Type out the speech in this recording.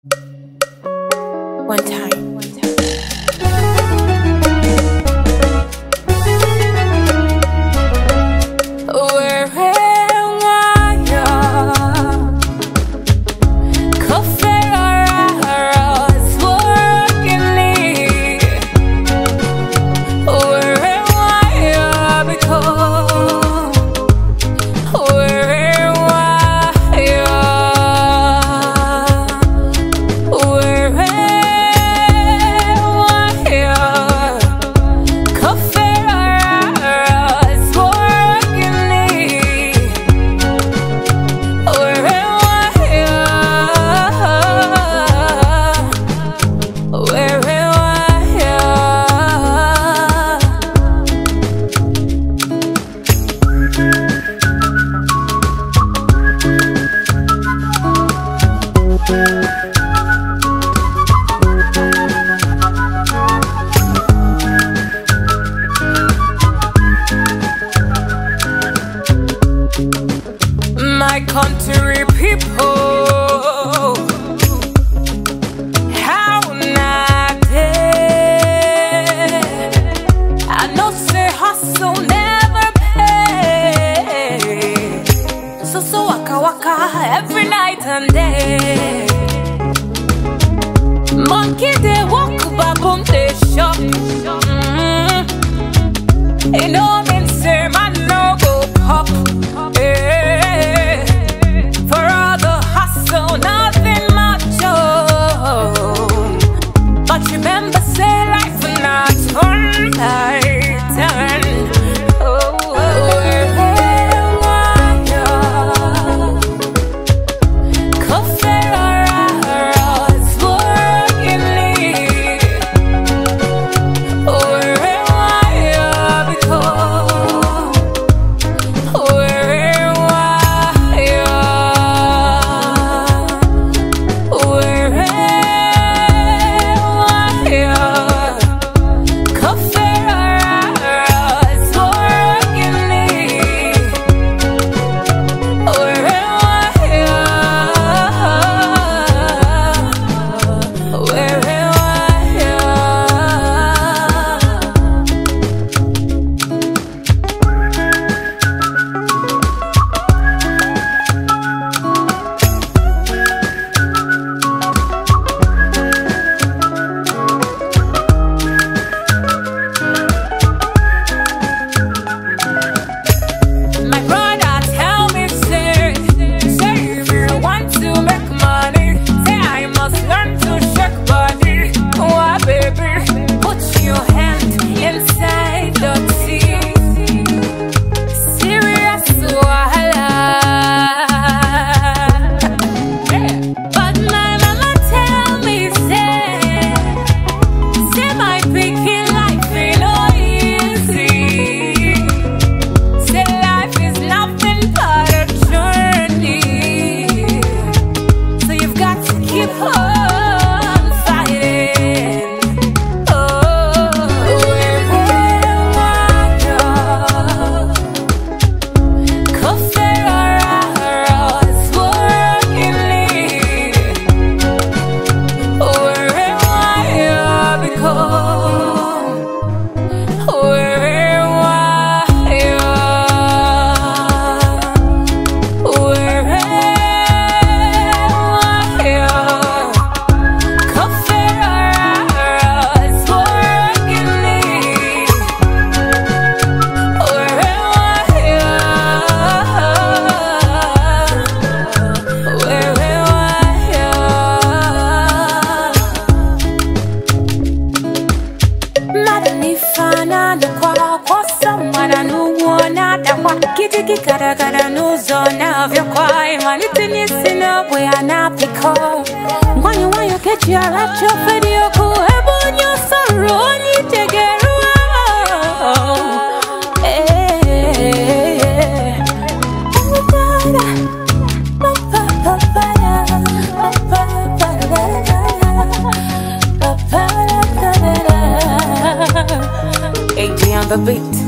One time. My country people, how not dead? I know say hustle never pay. So waka waka every night and day. Monkey they walk, baboon they shop. You know me say man no go pop. Kitty kada kada nuzo na vyo kwa imaniti nisina we anapiko wanyo kechi aracho fedio kuhebo nyo soro ni tegerua AJ on the beat.